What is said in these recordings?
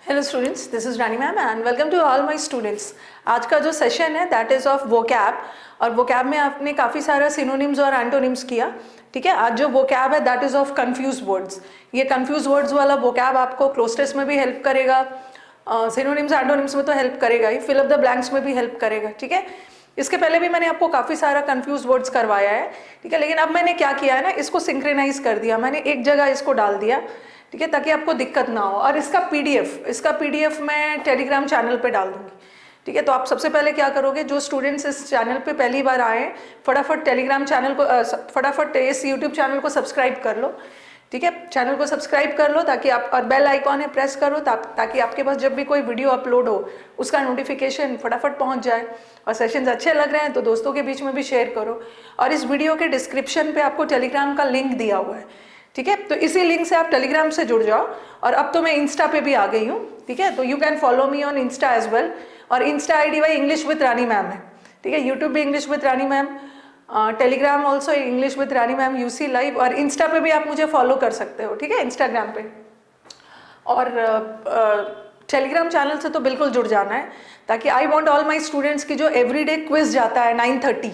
Hello students, this is Rani ma'am and welcome to all my students. आज का जो session है दैट इज़ ऑफ वोकैब, और vocab में आपने काफ़ी सारा सिनोनिम्स और एंटोनिम्स किया। ठीक है, आज जो वोकैब है that is of confuse words. ये कंफ्यूज वर्ड्स वाला वोकैब आपको क्लोज टेस्ट में भी हेल्प करेगा, सिनोनिम्स एंटोनिम्स में तो हेल्प करेगा ही, फिल अप द ब्लैंक्स में भी हेल्प करेगा। ठीक है, इसके पहले भी मैंने आपको काफ़ी सारा कंफ्यूज वर्ड्स करवाया है। ठीक है, लेकिन अब मैंने क्या किया है ना, इसको सिंक्रेनाइज कर दिया, मैंने एक जगह इसको डाल दिया। ठीक है, ताकि आपको दिक्कत ना हो। और इसका पीडीएफ मैं टेलीग्राम चैनल पे डाल दूंगी। ठीक है, तो आप सबसे पहले क्या करोगे, जो स्टूडेंट्स इस चैनल पे पहली बार आए, फटाफट टेलीग्राम चैनल को फटाफट इस यूट्यूब चैनल को सब्सक्राइब कर लो। ठीक है, चैनल को सब्सक्राइब कर लो ताकि आप, और बेल आइकॉन है प्रेस करो ताकि आपके पास जब भी कोई वीडियो अपलोड हो उसका नोटिफिकेशन फटाफट पहुंच जाए। और सेशंस अच्छे लग रहे हैं तो दोस्तों के बीच में भी शेयर करो। और इस वीडियो के डिस्क्रिप्शन पे आपको टेलीग्राम का लिंक दिया हुआ है। ठीक है, तो इसी लिंक से आप टेलीग्राम से जुड़ जाओ। और अब तो मैं इंस्टा पे भी आ गई हूँ। ठीक है, तो you can follow me on insta as well. और insta ID Y English with Rani ma'am है। ठीक है, यूट्यूब भी English with Rani ma'am, Telegram also English with Rani ma'am you see live, और इंस्टा पे भी आप मुझे फॉलो कर सकते हो। ठीक है, इंस्टाग्राम पे। और टेलीग्राम चैनल से तो बिल्कुल जुड़ जाना है, ताकि I want all my students की जो एवरीडे क्विज जाता है 9:30,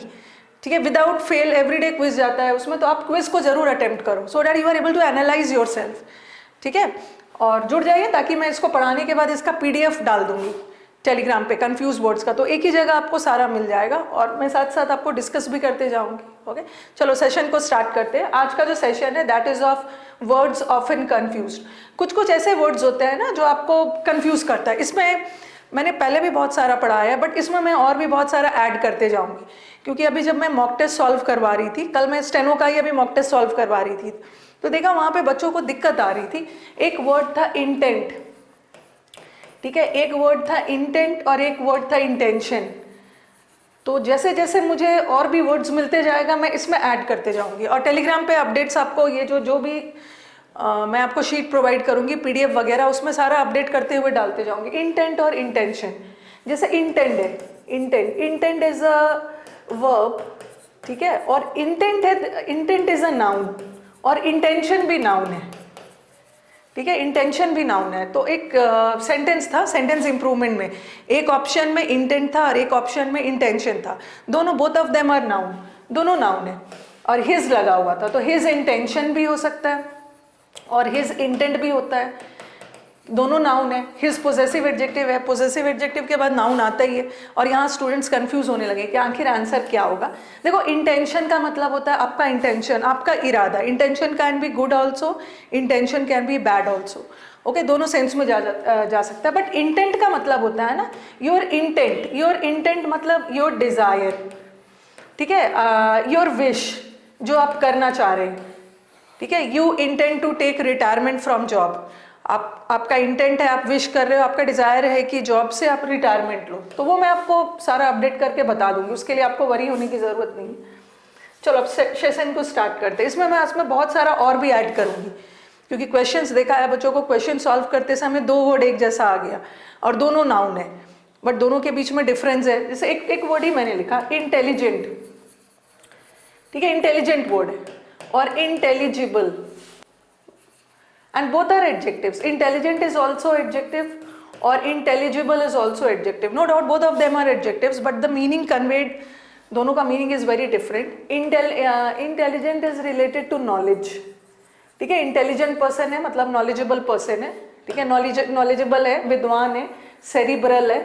ठीक है, विदाउट फेल एवरीडे क्विज जाता है, उसमें तो आप क्विज को जरूर अटेम्प्ट करो so that you are able to analyse yourself. ठीक है, और जुड़ जाइए ताकि मैं इसको पढ़ाने के बाद इसका पीडीएफ डाल दूंगी टेलीग्राम पे कंफ्यूज वर्ड्स का, तो एक ही जगह आपको सारा मिल जाएगा और मैं साथ साथ आपको डिस्कस भी करते जाऊंगी। ओके, चलो सेशन को स्टार्ट करते हैं। आज का जो सेशन है that is of words often confused. कुछ कुछ ऐसे वर्ड्स होते हैं ना जो आपको कंफ्यूज करता है। इसमें मैंने पहले भी बहुत सारा पढ़ाया है, बट इसमें मैं और भी बहुत सारा ऐड करते जाऊंगी, क्योंकि अभी जब मैं मॉक टेस्ट सॉल्व करवा रही थी, कल मैं स्टेनो का ही अभी मॉक टेस्ट सॉल्व करवा रही थी, तो देखा वहां पे बच्चों को दिक्कत आ रही थी। एक वर्ड था इंटेंट। ठीक है, एक वर्ड था इंटेंट और एक वर्ड था इंटेंशन। तो जैसे जैसे मुझे और भी वर्ड्स मिलते जाएगा मैं इसमें ऐड करते जाऊंगी। और टेलीग्राम पे अपडेट्स आपको ये जो भी मैं आपको शीट प्रोवाइड करूंगी, पीडीएफ वगैरह, उसमें सारा अपडेट करते हुए डालते जाऊंगी। इंटेंट और इंटेंशन, जैसे इंटेंट है, इंटेंट इज अ वर्ब। ठीक है, और इंटेंट है, इंटेंट इज अ नाउन, और इंटेंशन भी नाउन है। ठीक है, इंटेंशन भी नाउन है। तो एक सेंटेंस था सेंटेंस इंप्रूवमेंट में, एक ऑप्शन में इंटेंट था और एक ऑप्शन में इंटेंशन था, दोनों both of them are noun, दोनों नाउन है। और हिज लगा हुआ था, तो हिज इंटेंशन भी हो सकता है और हिज इंटेंट भी होता है, दोनों नाउन है। हिज पोजेसिव एडजेक्टिव है, पोजेसिव एडजेक्टिव के बाद नाउन आता ही है। और यहाँ स्टूडेंट्स कंफ्यूज होने लगे कि आखिर आंसर क्या होगा। देखो, इंटेंशन का मतलब होता है आपका इंटेंशन, आपका इरादा। Intention can be good also, intention can be bad also. Okay, दोनों सेंस में जा सकता है। बट इंटेंट का मतलब होता है ना योर इंटेंट, योर इंटेंट मतलब योर डिजायर। ठीक है, योर विश, जो आप करना चाह रहे हैं। ठीक है, you intend to take retirement from job, आपका इंटेंट है, आप विश कर रहे हो, आपका डिजायर है कि जॉब से आप रिटायरमेंट लो। तो वो मैं आपको सारा अपडेट करके बता दूंगी, उसके लिए आपको वरी होने की जरूरत नहीं है। चलो अब सेशन को स्टार्ट करते हैं। इसमें बहुत सारा और भी ऐड करूंगी, क्योंकि क्वेश्चंस देखा है बच्चों को, क्वेश्चन सॉल्व करते समय दो वर्ड एक जैसा आ गया और दोनों नाउन है, बट दोनों के बीच में डिफरेंस है। जैसे एक वर्ड ही मैंने लिखा इंटेलिजेंट। ठीक है, इंटेलिजेंट वर्ड है, और intelligible, and both are adjectives. Intelligent is also adjective or intelligible is also adjective. No doubt both of them are adjectives, but the meaning conveyed, दोनों का meaning is very different. Intelligent is related to knowledge. ठीक है, intelligent person है मतलब knowledgeable person है। ठीक है, knowledgeable है, विद्वान है, cerebral है,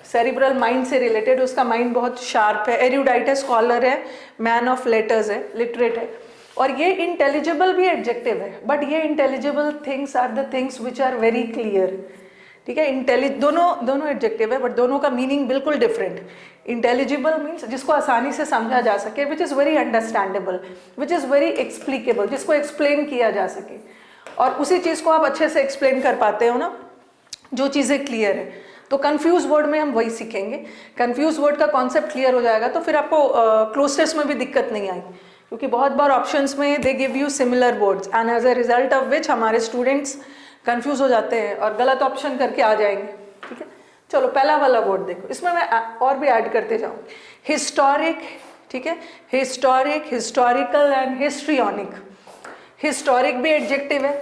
सेरिब्रल माइंड से रिलेटेड, उसका माइंड बहुत शार्प है, एरुडाइट है, स्कॉलर है, मैन ऑफ लेटर्स है, लिटरेट है। और ये इंटेलिजिबल भी एडजेक्टिव है, बट ये intelligible things are the things which are very clear. ठीक है, दोनों एडजेक्टिव है, बट दोनों का मीनिंग बिल्कुल डिफरेंट। इंटेलिजिबल मीन्स जिसको आसानी से समझा जा सके, which is very understandable, which is very explicable, जिसको एक्सप्लेन किया जा सके, और उसी चीज़ को आप अच्छे से एक्सप्लेन कर पाते हो ना, जो चीज़ें क्लियर है। तो कंफ्यूज वर्ड में हम वही सीखेंगे। कंफ्यूज वर्ड का कॉन्सेप्ट क्लियर हो जाएगा तो फिर आपको क्लोज टेस्ट में भी दिक्कत नहीं आएगी, क्योंकि बहुत बार ऑप्शंस में they give you similar words and as a result of which हमारे स्टूडेंट्स कंफ्यूज हो जाते हैं और गलत ऑप्शन करके आ जाएंगे। ठीक है, चलो पहला वाला वर्ड देखो, इसमें मैं और भी ऐड करते जाऊँगी। हिस्टोरिक, ठीक है, historic, historical and histrionic. Historic भी एडजेक्टिव है,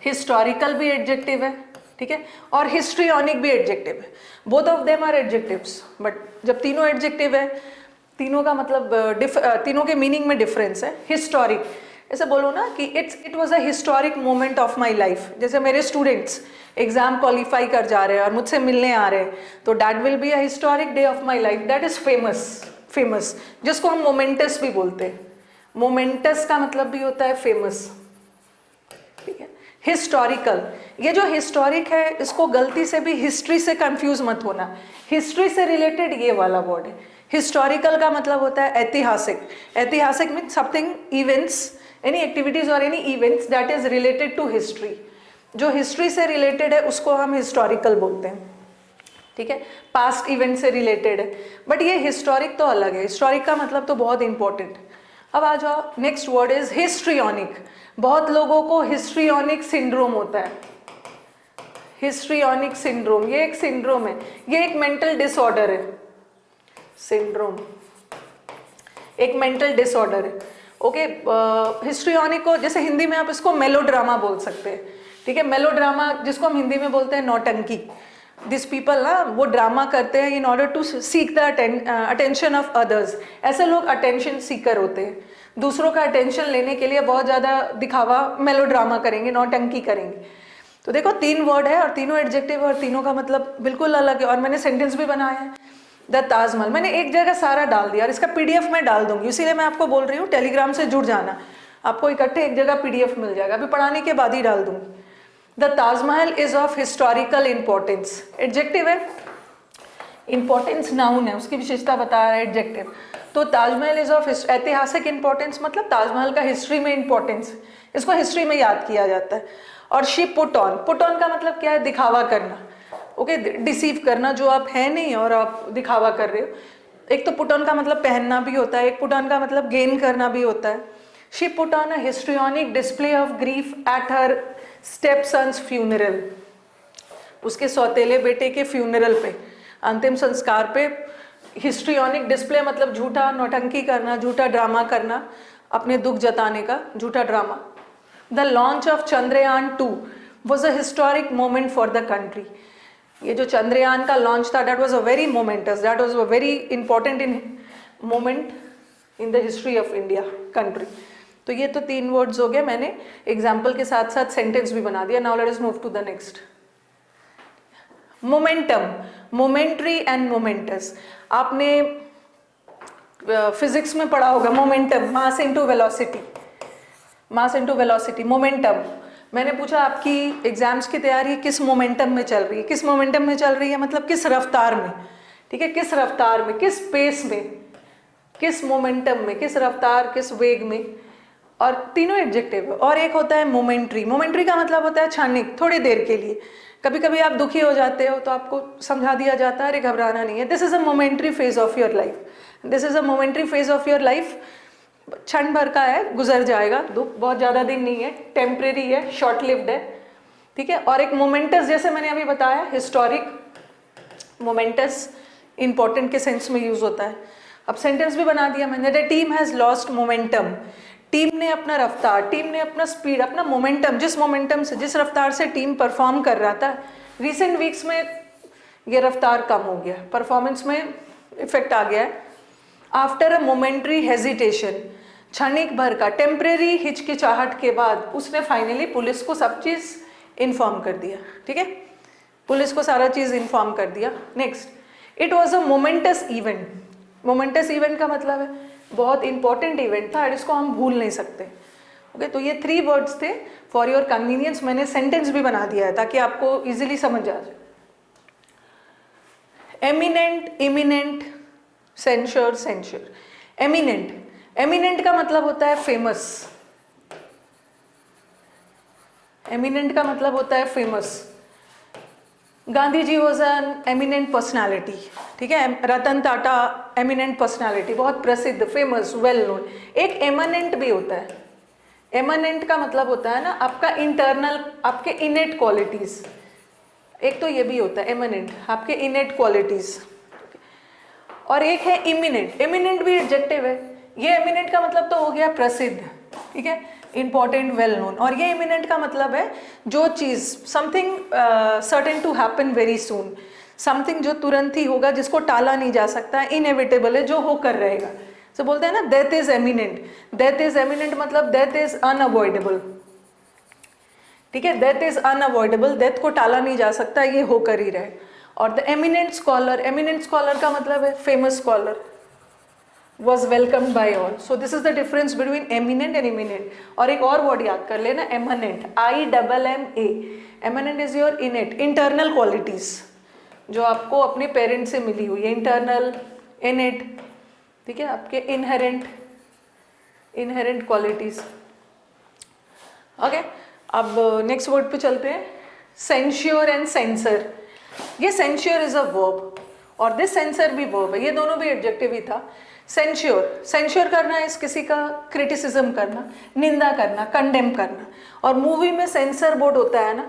हिस्टोरिकल भी एडजेक्टिव है, ठीक है, और हिस्ट्रियोनिक भी एडजेक्टिव है। Both of them are adjectives, but जब तीनों एडजेक्टिव है, तीनों का मतलब तीनों के मीनिंग में डिफरेंस है। हिस्टोरिक, ऐसे बोलो ना कि it was a historic moment of my life. जैसे मेरे स्टूडेंट्स एग्जाम क्वालिफाई कर जा रहे हैं और मुझसे मिलने आ रहे हैं, तो that will be a historic day of my life, that is famous, जिसको हम मोमेंटस भी बोलते हैं। मोमेंटस का मतलब भी होता है फेमस, ठीक है। हिस्टोरिकल, ये जो हिस्टोरिक है इसको गलती से भी हिस्ट्री से कंफ्यूज मत होना, हिस्ट्री से रिलेटेड ये वाला वर्ड है। हिस्टोरिकल का मतलब होता है ऐतिहासिक। ऐतिहासिक mean something, events, any activities और any events that is related to history. जो हिस्ट्री से रिलेटेड है उसको हम हिस्टोरिकल बोलते हैं, ठीक है, पास्ट इवेंट से रिलेटेड है। बट ये हिस्टोरिक तो अलग है, हिस्टोरिक का मतलब तो बहुत इंपॉर्टेंट। अब आ जाओ, नेक्स्ट वर्ड इज हिस्ट्रियोनिक। बहुत लोगों को हिस्ट्रियोनिक सिंड्रोम होता है। हिस्ट्रियोनिक सिंड्रोम, ये एक सिंड्रोम है, ये एक मेंटल डिसऑर्डर है। सिंड्रोम एक मेंटल डिसऑर्डर है, ओके। हिस्ट्रियोनिक को जैसे हिंदी में आप इसको मेलोड्रामा बोल सकते हैं, ठीक है। मेलोड्रामा जिसको हम हिंदी में बोलते हैं नौटंकी। दिस पीपल ना वो ड्रामा करते हैं in order to seek the attention of others. ऐसे लोग अटेंशन सीकर होते हैं, दूसरों का अटेंशन लेने के लिए बहुत ज़्यादा दिखावा, मेलोड्रामा करेंगे, नौटंकी करेंगे। तो देखो तीन वर्ड है और तीनों एडजेक्टिव और तीनों का मतलब बिल्कुल अलग है। और मैंने सेंटेंस भी बनाया है। द ताजमहल मैंने एक जगह सारा डाल दिया और इसका पीडीएफ मैं डाल दूंगी, इसीलिए मैं आपको बोल रही हूँ टेलीग्राम से जुड़ जाना, आपको इकट्ठे एक जगह पीडीएफ मिल जाएगा, अभी पढ़ाने के बाद ही डाल दूंगी। The Taj Mahal is of historical importance, adjective है, इंपॉर्टेंस नाउन है, उसकी विशेषता बता रहा है एडजेक्टिव। तो ताजमहल इज ऑफ ऐतिहासिक इंपॉर्टेंस, मतलब ताजमहल का हिस्ट्री में इंपॉर्टेंस, इसको हिस्ट्री में याद किया जाता है। और शी पुट ऑन का मतलब क्या है, दिखावा करना, ओके, डिसीव करना, जो आप है नहीं और आप दिखावा कर रहे हो। एक तो पुट ऑन का मतलब पहनना भी होता है, एक पुट ऑन का मतलब गेन करना भी होता है। She put on a histrionic display of grief at her step son's funeral, उसके सौतेले बेटे के फ्यूनरल पे, अंतिम संस्कार पे हिस्ट्रियोनिक डिस्प्ले मतलब झूठा नौटंकी करना, झूठा ड्रामा करना, अपने दुख जताने का झूठा drama. The launch of Chandrayaan 2 was a historic moment for the country. ये जो चंद्रयान का लॉन्च था, that was a very moments, that was a very important in moment in the history of India country. तो ये तो तीन वर्ड्स हो गए, मैंने एग्जाम्पल के साथ साथ सेंटेंस भी बना दिया। Now let us move to the next. Momentum, momentary and momentous. आपने फिजिक्स में पढ़ा होगा momentum, mass into velocity, mass into velocity, momentum. मैंने पूछा आपकी एग्जाम्स की तैयारी किस मोमेंटम में चल रही है, किस मोमेंटम में चल रही है मतलब किस रफ्तार में, ठीक है, किस रफ्तार में, किस पेस में, किस मोमेंटम में, किस रफ्तार, किस वेग में। और तीनों एडजेक्टिव है। और एक होता है मोमेंट्री, मोमेंट्री का मतलब होता है क्षणिक, थोड़ी देर के लिए। कभी कभी आप दुखी हो जाते हो तो आपको समझा दिया जाता है अरे घबराना नहीं है, this is a momentary phase of your life, this is a momentary phase of your life, क्षण भर का है, गुजर जाएगा, दुख बहुत ज़्यादा दिन नहीं है, टेम्परेरी है, शॉर्ट लिव्ड है, ठीक है। और एक मोमेंटस, जैसे मैंने अभी बताया, हिस्टोरिक, मोमेंटस इंपॉर्टेंट के सेंस में यूज होता है। अब सेंटेंस भी बना दिया मैंने, the team has lost momentum, team ने अपना रफ्तार, टीम ने अपना स्पीड, अपना मोमेंटम, जिस मोमेंटम से, जिस रफ्तार से टीम परफॉर्म कर रहा था, रिसेंट वीक्स में ये रफ्तार कम हो गया, परफॉर्मेंस में इफेक्ट आ गया है। आफ्टर अ मोमेंट्री हेजिटेशन, क्षणिक भर का, टेम्परेरी हिचकिचाहट के बाद उसने फाइनली पुलिस को सब चीज़ इन्फॉर्म कर दिया, ठीक है, पुलिस को सारा चीज़ इन्फॉर्म कर दिया। Next, it was a moments event. Moments event का मतलब है बहुत इंपॉर्टेंट इवेंट था और इसको हम भूल नहीं सकते, ओके। तो ये 3 वर्ड्स थे फॉर योर कन्वीनियंस, मैंने सेंटेंस भी बना दिया है ताकि आपको इजीली समझ आ जाए। Eminent, imminent, censure, censure. Eminent, eminent का मतलब होता है फेमस, एमिनेंट का मतलब होता है famous. Gandhi ji was an eminent personality, ठीक है, रतन टाटा एमिनेंट पर्सनैलिटी, बहुत प्रसिद्ध, फेमस, वेल नोन। एक एमनेंट भी होता है, एमनेंट का मतलब होता है ना आपका इंटरनल, आपके इनेट क्वालिटीज, एक तो ये भी होता है एमनेंट, आपके इनेट क्वालिटीज। और एक है इमिनेंट, इमिनेंट भी एडजेक्टिव है। ये एमिनेंट का मतलब तो हो गया प्रसिद्ध, ठीक है, इम्पॉर्टेंट, वेल नोन। और ये इमिनेंट का मतलब है जो चीज़, something certain to happen very soon, something जो तुरंत ही होगा, जिसको टाला नहीं जा सकता, इनएविटेबल है, जो होकर रहेगा। तो बोलते हैं ना death is eminent. Death is eminent मतलब डेथ इज अनअवॉइडेबल, ठीक है, डेथ इज अनअवॉइडेबल, डेथ को टाला नहीं जा सकता, ये होकर ही रहे। और the eminent scholar, eminent scholar का मतलब है famous scholar, was welcomed by all. So this is the difference between eminent and imminent. और एक और वर्ड याद कर लेना, eminent, IMMA. eminent is your innate, internal qualities, जो आपको अपने पेरेंट से मिली हुई है, इंटरनल, innate, ठीक है, आपके इनहेरेंट क्वालिटीज। ओके, अब नेक्स्ट वर्ड पे चलते हैं, सेंश्योर एंड सेंसर। ये सेंश्योर इज अ वर्ब और दिस सेंसर भी वर्ब है, ये दोनों भी एडजेक्टिव ही था। सेंश्योर, सेंश्योर करना इस किसी का क्रिटिसिज्म करना, निंदा करना, कंडेम करना। और मूवी में सेंसर बोर्ड होता है ना,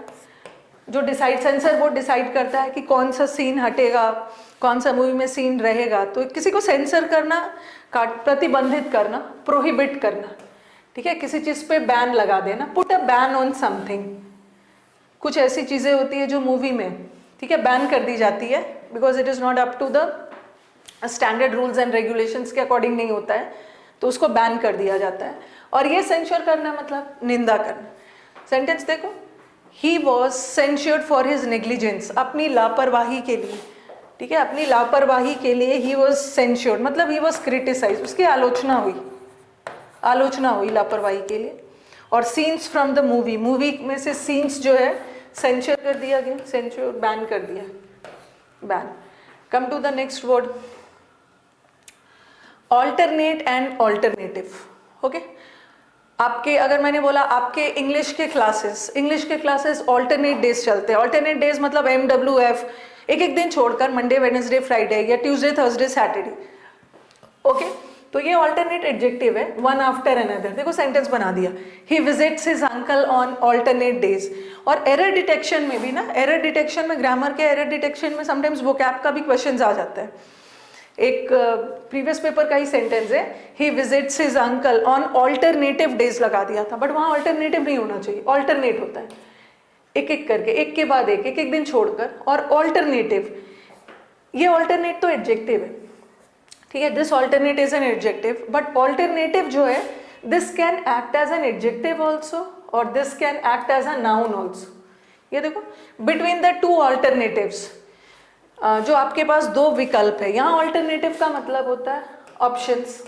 जो डिसाइड, सेंसर बोर्ड डिसाइड करता है कि कौन सा सीन हटेगा, कौन सा मूवी में सीन रहेगा। तो किसी को सेंसर करना, प्रतिबंधित करना, प्रोहिबिट करना, ठीक है, किसी चीज़ पे बैन लगा देना, put a ban on something. कुछ ऐसी चीज़ें होती है जो मूवी में, ठीक है, बैन कर दी जाती है, because it is not up to the standard rules and regulations के अकॉर्डिंग नहीं होता है, तो उसको बैन कर दिया जाता है। और ये सेंश्योर करना मतलब निंदा करना। सेंटेंस देखो, he was censured for his negligence, अपनी लापरवाही के लिए, ठीक है, अपनी लापरवाही के लिए ही वॉज सेंश्योर्ड, मतलब ही वॉज क्रिटिसाइज, उसकी आलोचना हुई लापरवाही के लिए। और scenes from the movie, movie में से सीन्स जो है सेंश्योर कर दिया गया, सेंश्योर, बैन कर दिया, ban. Come to the next word, alternate and alternative. Okay, आपके, अगर मैंने बोला आपके इंग्लिश के क्लासेस ऑल्टरनेट डेज चलते हैं। ऑल्टरनेट डेज मतलब MWF, एक दिन छोड़कर, मंडे, वेडनेसडे, फ्राइडे, या ट्यूसडे, थर्सडे, सैटरडे। ओके, तो ये ऑल्टरनेट एडजेक्टिव है, वन आफ्टर अनदर। देखो सेंटेंस बना दिया, he visits his uncle on alternate days. और एरर डिटेक्शन में भी ना, एरर डिटेक्शन में, ग्रामर के एरर डिटेक्शन में समटाइम्स वोकैब का भी क्वेश्चन आ जाता है। एक प्रीवियस पेपर का ही सेंटेंस है, he visits his uncle on alternative days लगा दिया था, बट वहाँ ऑल्टरनेटिव नहीं होना चाहिए, ऑल्टरनेट होता है, एक एक करके, एक के बाद एक दिन छोड़कर। और ऑल्टरनेटिव, ये ऑल्टरनेट तो एडजेक्टिव है, ठीक है, this alternate is an adjective, but alternative जो है, this can act as an adjective also और this can act as a noun also. ये देखो, बिटवीन द टू ऑल्टरनेटिव्स, जो आपके पास दो विकल्प है, यहाँ ऑल्टरनेटिव का मतलब होता है ऑप्शंस।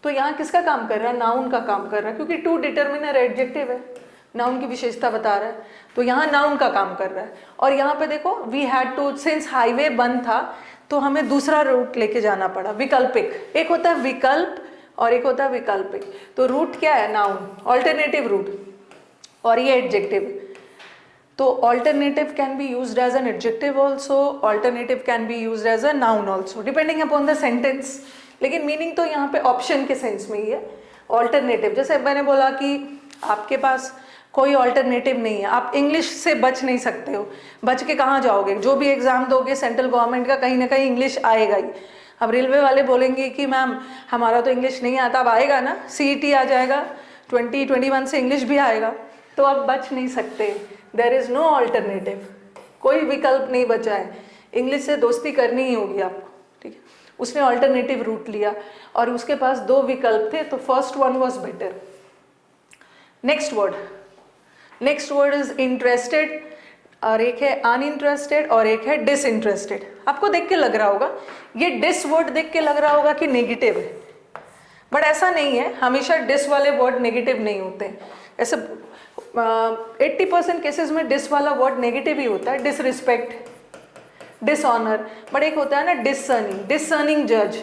तो यहाँ किसका काम कर रहा है, नाउन का काम कर रहा है, क्योंकि टू डिटर्मिनर एडजेक्टिव है, नाउन की विशेषता बता रहा है, तो यहाँ नाउन का काम कर रहा है। और यहाँ पे देखो, we had to, since highway बंद था तो हमें दूसरा रूट लेके जाना पड़ा, विकल्पिक। एक होता है विकल्प और एक होता है वैकल्पिक। तो रूट क्या है, नाउन, ऑल्टरनेटिव रूट, और ये एडजेक्टिव। तो alternative can be used as an adjective also, alternative can be used as a noun also, depending upon the sentence। लेकिन मीनिंग तो यहाँ पे ऑप्शन के सेंस में ही है। ऑल्टरनेटिव, जैसे मैंने बोला कि आपके पास कोई ऑल्टरनेटिव नहीं है, आप इंग्लिश से बच नहीं सकते हो, बच के कहाँ जाओगे, जो भी एग्जाम दोगे सेंट्रल गवर्नमेंट का, कहीं ना कहीं इंग्लिश आएगा ही। अब रेलवे वाले बोलेंगे कि मैम हमारा तो इंग्लिश नहीं आता, अब आएगा ना, CET आ जाएगा, 2021 से इंग्लिश भी आएगा, तो आप बच नहीं सकते। देयर इज नो ऑल्टरनेटिव, कोई विकल्प नहीं बचा है, इंग्लिश से दोस्ती करनी ही होगी आपको, ठीक है। उसने ऑल्टरनेटिव रूट लिया और उसके पास दो विकल्प थे, तो first one was better. Next word is interested, और एक है अनइंटरेस्टेड और एक है डिसइंटरेस्टेड। आपको देख के लग रहा होगा, ये डिस वर्ड देख के लग रहा होगा कि नेगेटिव है, बट ऐसा नहीं है, हमेशा डिस वाले वर्ड नेगेटिव नहीं होते। ऐसे 80% केसेस में डिस वाला वर्ड नेगेटिव ही होता है, डिसरिस्पेक्ट, डिसऑनर। बट एक होता है ना डिसर्निंग जज,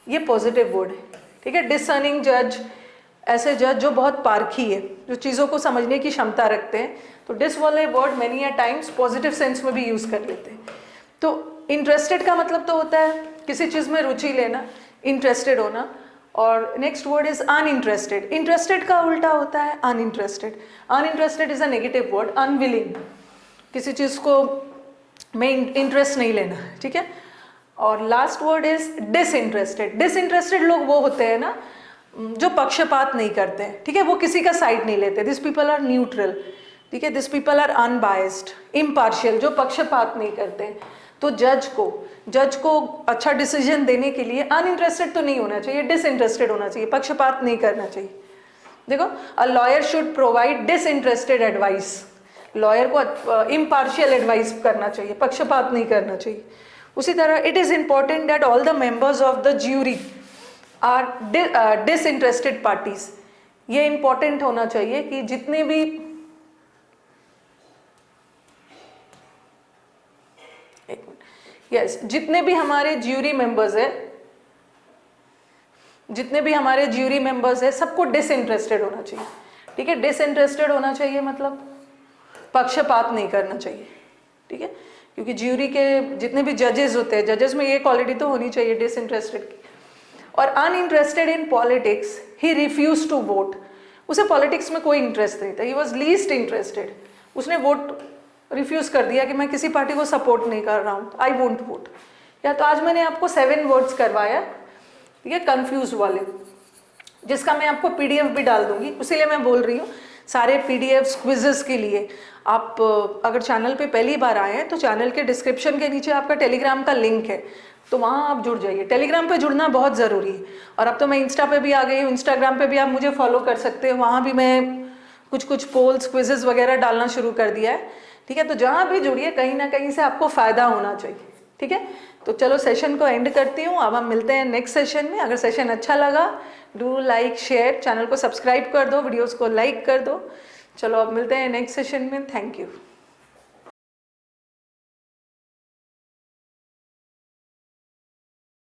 ये पॉजिटिव वर्ड है, ठीक है। डिसर्निंग जज, ऐसे जज जो बहुत पारखी है, जो चीज़ों को समझने की क्षमता रखते हैं, तो डिस वाले word many times positive sense में भी यूज़ कर लेते हैं। तो इंटरेस्टेड का मतलब तो होता है किसी चीज़ में रुचि लेना, इंटरेस्टेड होना। और next word is uninterested. Interested का उल्टा होता है uninterested. Uninterested is a negative word, unwilling, किसी चीज़ को में इंटरेस्ट नहीं लेना, ठीक है। और last word is disinterested. Disinterested लोग वो होते हैं ना जो पक्षपात नहीं करते हैं, ठीक है, वो किसी का साइड नहीं लेते, दिस पीपल आर न्यूट्रल, ठीक है, this people are unbiased, impartial, जो पक्षपात नहीं करते हैं। तो जज को अच्छा डिसीजन देने के लिए अनइंटरेस्टेड तो नहीं होना चाहिए, डिसइंटरेस्टेड होना चाहिए, पक्षपात नहीं करना चाहिए। देखो, a lawyer should provide disinterested advice, lawyer को इम्पार्शियल एडवाइस करना चाहिए, पक्षपात नहीं करना चाहिए। उसी तरह it is important that all the members of the jury are disinterested parties, ये इंपॉर्टेंट होना चाहिए कि जितने भी जितने भी हमारे ज्यूरी मेंबर्स है, सबको डिसइंटरेस्टेड होना चाहिए, ठीक है, डिसइंटरेस्टेड होना चाहिए मतलब पक्षपात नहीं करना चाहिए, ठीक है, क्योंकि ज्यूरी के जितने भी जजेस होते हैं, जजेस में ये क्वालिटी तो होनी चाहिए डिसइंटरेस्टेड की। और uninterested in politics, he refuse to vote, उसे पॉलिटिक्स में कोई इंटरेस्ट नहीं था, ही वॉज लीस्ट इंटरेस्टेड, उसने वोट रिफ्यूज कर दिया कि मैं किसी पार्टी को सपोर्ट नहीं कर रहा हूँ, आई वोंट वोट। या तो आज मैंने आपको 7 वर्ड्स करवाया, ठीक है, कंफ्यूज वाले, जिसका मैं आपको पीडीएफ भी डाल दूंगी, इसीलिए मैं बोल रही हूँ सारे पीडीएफ्स क्विजेस के लिए आप अगर चैनल पे पहली बार आए हैं तो चैनल के डिस्क्रिप्शन के नीचे आपका टेलीग्राम का लिंक है, तो वहाँ आप जुड़ जाइए। टेलीग्राम पे जुड़ना बहुत ज़रूरी है। और अब तो मैं इंस्टा पे भी आ गई हूँ, इंस्टाग्राम पे भी आप मुझे फॉलो कर सकते हो, वहाँ भी मैं कुछ पोल्स क्विजेस वगैरह डालना शुरू कर दिया है, ठीक है। तो जहाँ भी जुड़िए, कहीं ना कहीं से आपको फ़ायदा होना चाहिए, ठीक है। तो चलो सेशन को एंड करती हूँ, अब हम मिलते हैं नेक्स्ट सेशन में। अगर सेशन अच्छा लगा डू लाइक शेयर, चैनल को सब्सक्राइब कर दो, वीडियोज़ को लाइक कर दो। चलो अब मिलते हैं नेक्स्ट सेशन में, थैंक यू।